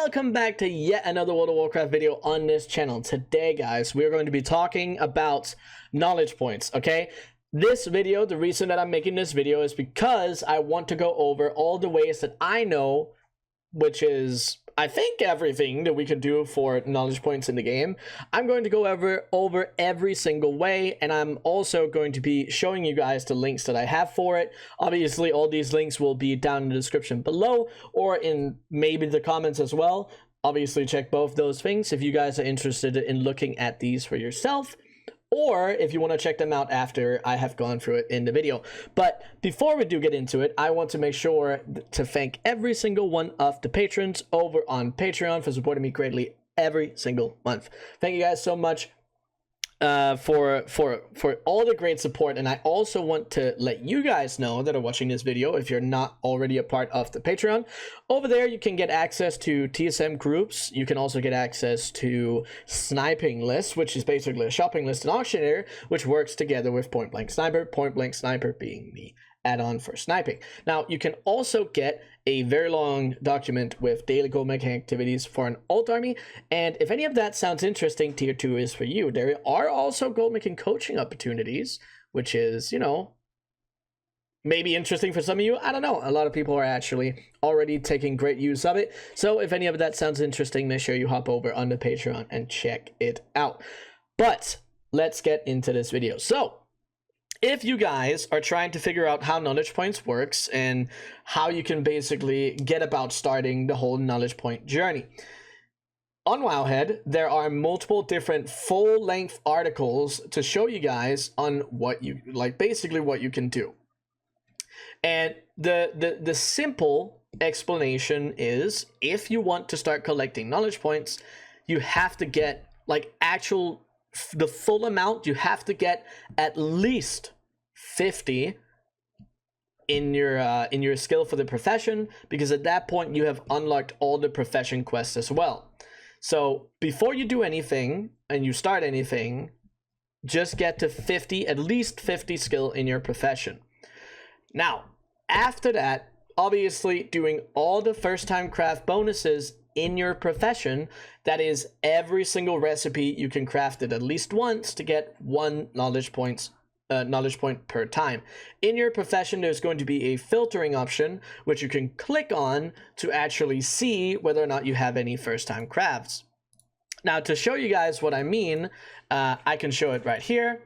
welcome back to yet another World of Warcraft video on this channel. Today, guys, we're going to be talking about knowledge points, okay? This video, the reason that I'm making this video is because I want to go over all the ways that I know, which is, I think, everything that we could do for knowledge points in the game. I'm going to go over every single way, and I'm also going to be showing you guys the links that I have for it. Obviously, all these links will be down in the description below, or in maybe the comments as well. Obviously, check both those things if you guys are interested in looking at these for yourself, or if you want to check them out after I have gone through it in the video. But before we do get into it, I want to make sure to thank every single one of the patrons over on Patreon for supporting me greatly every single month. Thank you guys so much for all the great support. And I also want to let you guys know that are watching this video, if you're not already a part of the Patreon, over there you can get access to TSM groups. You can also get access to sniping lists, which is basically a shopping list and auctioneer, which works together with Point Blank Sniper being the add-on for sniping. Now, you can also get a very long document with daily Goldmaking activities for an alt army, and if any of that sounds interesting, tier 2 is for you. There are also Goldmaking coaching opportunities, which is, you know, maybe interesting for some of you. I don't know. A lot of people are actually already taking great use of it. So if any of that sounds interesting, make sure you hop over on the Patreon and check it out. But let's get into this video. So if you guys are trying to figure out how knowledge points works and how you can basically get about starting the whole knowledge point journey, on Wowhead, there are multiple different full-length articles to show you guys on what you like, basically what you can do. And the simple explanation is, if you want to start collecting knowledge points, you have to get like the full amount. You have to get at least 50 in your skill for the profession, because at that point you have unlocked all the profession quests as well. So before you do anything and you start anything, just get to 50, at least 50 skill in your profession. Now, after that, obviously doing all the first time craft bonuses in your profession, that is every single recipe you can craft it at least once to get one knowledge point per time. In your profession, there's going to be a filtering option which you can click on to actually see whether or not you have any first time crafts. Now, to show you guys what I mean, I can show it right here.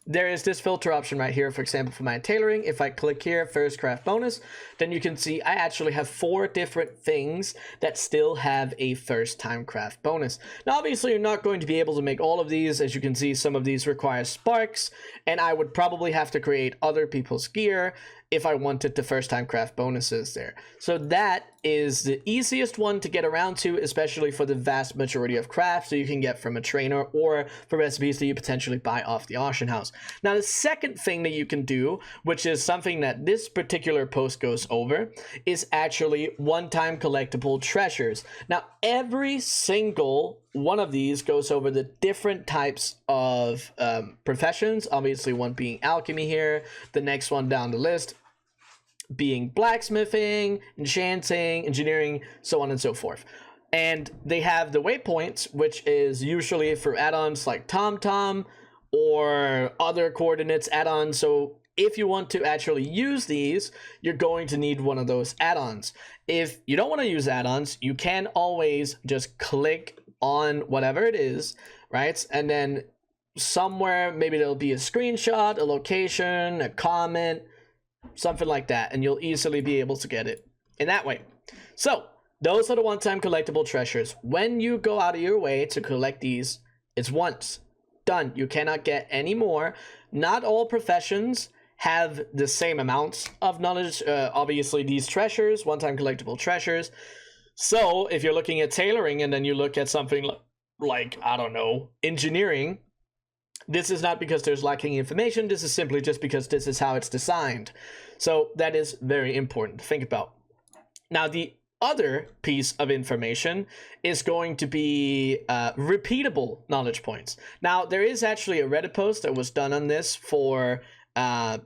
There is this filter option right here, for example, for my tailoring. If I click here, first craft bonus, then you can see I actually have 4 different things that still have a first time craft bonus. Now, obviously, you're not going to be able to make all of these. As you can see, some of these require sparks, and I would probably have to create other people's gear if I wanted the first time craft bonuses there. So that is the easiest one to get around to, especially for the vast majority of crafts that you can get from a trainer or for recipes that you potentially buy off the auction house. Now, the second thing that you can do, which is something that this particular post goes over, is actually one-time collectible treasures. Now, every single one of these goes over the different types of professions. Obviously, one being alchemy here, the next one down the list being blacksmithing, enchanting, engineering, so on and so forth. And they have the waypoints, which is usually for add-ons like TomTom or other coordinates add-ons. So if you want to actually use these, you're going to need one of those add-ons. If you don't want to use add-ons, you can always just click on whatever it is, right? And then somewhere, maybe there'll be a screenshot, a location, a comment, something like that, and you'll easily be able to get it in that way. So those are the one-time collectible treasures. When you go out of your way to collect these, it's once done. You cannot get any more. Not all professions have the same amounts of knowledge. Obviously, these treasures, one-time collectible treasures. So if you're looking at tailoring and then you look at something like, I don't know, engineering, this is not because there's lacking information. This is simply just because this is how it's designed. So that is very important to think about. Now, the other piece of information is going to be repeatable knowledge points. Now, there is actually a Reddit post that was done on this for the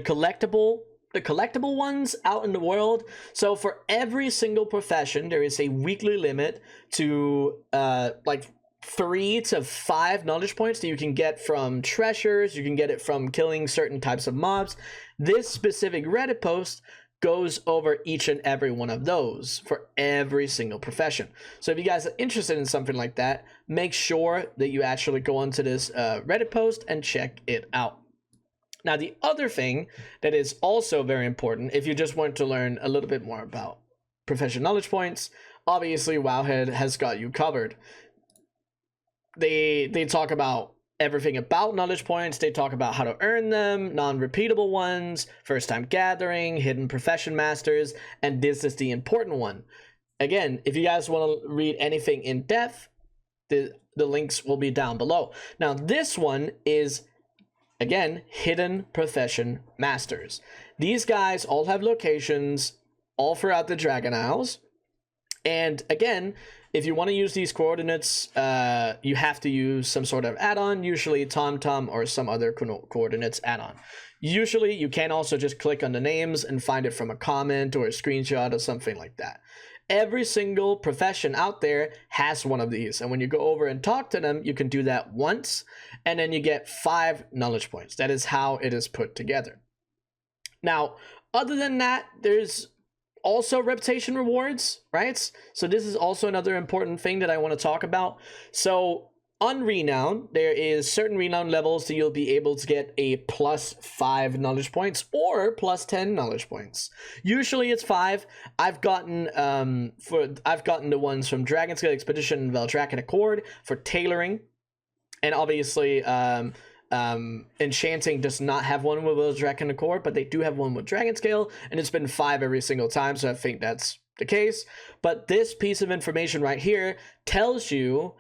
collectible the collectible ones out in the world. So for every single profession, there is a weekly limit to like 3 to 5 knowledge points that you can get from treasures. You can get it from killing certain types of mobs. This specific Reddit post goes over each and every one of those for every single profession. So if you guys are interested in something like that, make sure that you actually go onto this Reddit post and check it out. Now, the other thing that is also very important, if you just want to learn a little bit more about profession knowledge points, obviously Wowhead has got you covered. They talk about everything about knowledge points. They talk about how to earn them, non-repeatable ones, first-time gathering, hidden profession masters, and this is the important one. Again, if you guys want to read anything in depth, the links will be down below. Now, this one is, again, hidden profession masters. These guys all have locations all throughout the Dragon Isles. And again, if you want to use these coordinates, you have to use some sort of add-on, usually TomTom or some other coordinates add-on. Usually, you can also just click on the names and find it from a comment or a screenshot or something like that. Every single profession out there has one of these, and when you go over and talk to them, you can do that once, and then you get 5 knowledge points. That is how it is put together. Now, other than that, there's also reputation rewards, right? So this is also another important thing that I want to talk about. So on Renown, there is certain Renown levels that you'll be able to get a +5 knowledge points or +10 knowledge points. Usually it's 5. I've gotten the ones from Dragonscale Expedition and Veldraken Accord for tailoring, and obviously Enchanting does not have one with Veldraken Accord, but they do have one with Dragonscale, and it's been 5 every single time, so I think that's the case. But this piece of information right here tells you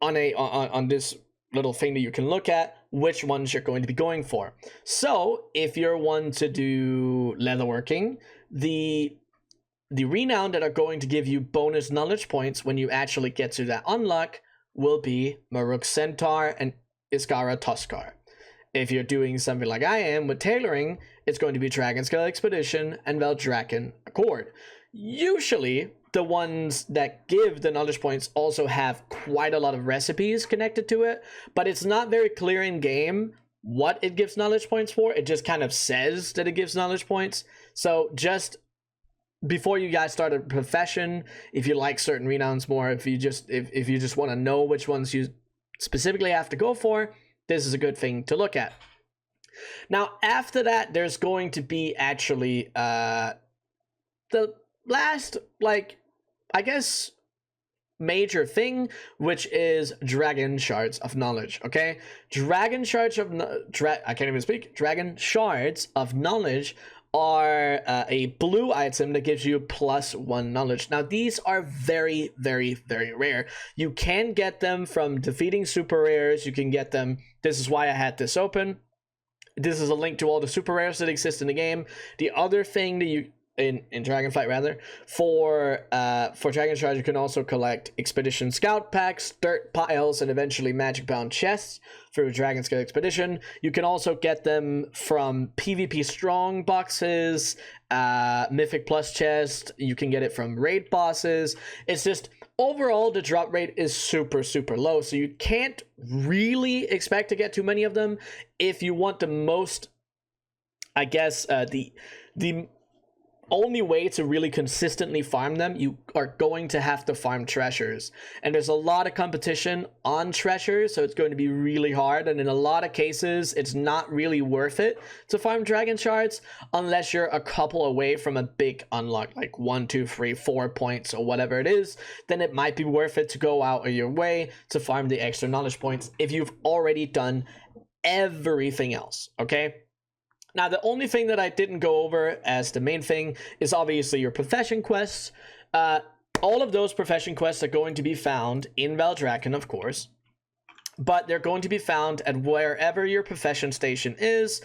on this little thing that you can look at which ones you're going to be going for. So if you're one to do leatherworking, the renown that are going to give you bonus knowledge points when you actually get to that unlock will be Maruk Centaur and Iskara Tuskar. If you're doing something like I am with tailoring, it's going to be Dragonscale Expedition and Veldraken Accord. Usually, the ones that give the knowledge points also have quite a lot of recipes connected to it, but it's not very clear in game what it gives knowledge points for. It just kind of says that it gives knowledge points. So just before you guys start a profession, if you like certain renowns more, if you just want to know which ones you specifically have to go for, this is a good thing to look at. Now, after that, there's going to be actually the last, like, I guess, major thing, which is Dragon Shards of Knowledge, okay? Dragon Shards of Dragon Shards of Knowledge are a blue item that gives you +1 knowledge. Now, these are very, very, very rare. You can get them from defeating super rares. You can get them. This is why I had this open. This is a link to all the super rares that exist in the game. The other thing that you in Dragonflight rather, for Dragon Shards, you can also collect Expedition Scout Packs, Dirt Piles, and eventually Magic Bound Chests through Dragonscale Expedition. You can also get them from PvP Strong boxes, Mythic Plus chest. You can get it from raid bosses. It's just, overall, the drop rate is super, super low, so you can't really expect to get too many of them. If you want the most, I guess, the only way to really consistently farm them, you are going to have to farm treasures, and there's a lot of competition on treasures, so it's going to be really hard, and in a lot of cases it's not really worth it to farm Dragon Shards unless you're a couple away from a big unlock, like 1, 2, 3, 4 points or whatever it is. Then it might be worth it to go out of your way to farm the extra knowledge points if you've already done everything else, okay? Now, the only thing that I didn't go over as the main thing is obviously your profession quests. All of those profession quests are going to be found in Veldraken, of course, but they're going to be found at wherever your profession station is.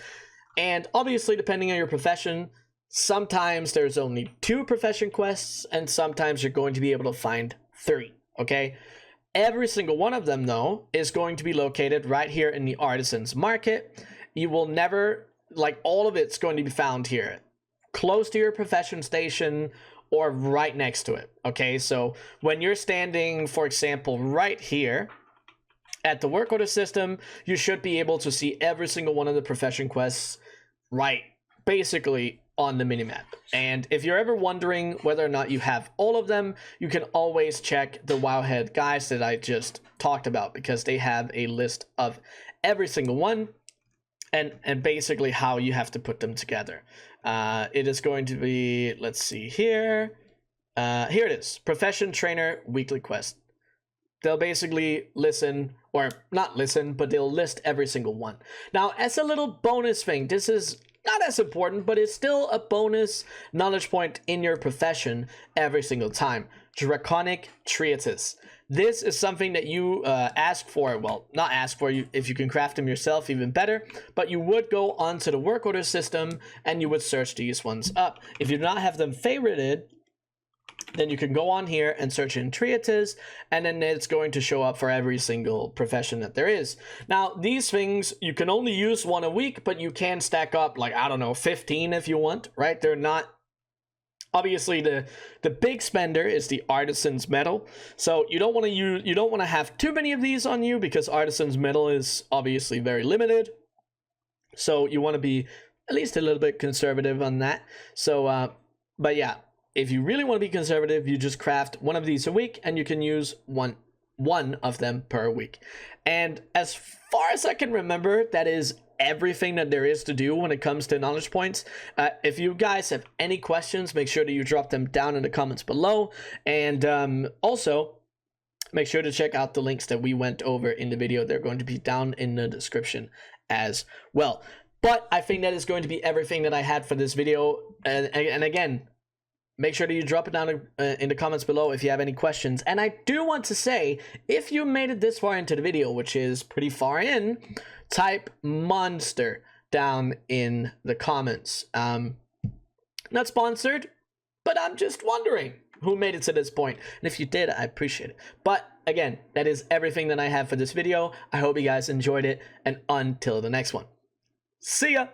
And obviously, depending on your profession, sometimes there's only 2 profession quests, and sometimes you're going to be able to find 3, okay? Every single one of them, though, is going to be located right here in the Artisan's Market. You will never like all of it's going to be found here, close to your profession station or right next to it. Okay, so when you're standing, for example, right here at the work order system, you should be able to see every single one of the profession quests right basically on the minimap. And if you're ever wondering whether or not you have all of them, you can always check the Wowhead guys that I just talked about, because they have a list of every single one and basically how you have to put them together. It is going to be, let's see here. Here it is, Profession Trainer Weekly Quest. They'll basically listen, or not listen, but they'll list every single one. Now, as a little bonus thing, this is not as important, but it's still a bonus knowledge point in your profession every single time. Draconic Treatise. This is something that you ask for. Well, not ask for, you if you can craft them yourself, even better. But you would go onto the work order system and you would search these ones up. If you do not have them favorited, then you can go on here and search in Treatise, and then it's going to show up for every single profession that there is. Now, these things, you can only use one a week, but you can stack up, like, I don't know, 15 if you want, right? They're not... Obviously, the big spender is the Artisan's Medal, so you don't want to have too many of these on you, because Artisan's Medal is obviously very limited. So you want to be at least a little bit conservative on that. So, but yeah, if you really want to be conservative, you just craft one of these a week, and you can use one of them per week. And as far as I can remember, that is everything that there is to do when it comes to knowledge points. If you guys have any questions, make sure that you drop them down in the comments below, and also make sure to check out the links that we went over in the video. They're going to be down in the description as well. But I think that is going to be everything that I had for this video, and again, make sure that you drop it down in the comments below if you have any questions. And I do want to say, if you made it this far into the video, which is pretty far in, type monster down in the comments. Not sponsored, but I'm just wondering who made it to this point. And if you did, I appreciate it. But again, that is everything that I have for this video. I hope you guys enjoyed it, and until the next one, see ya!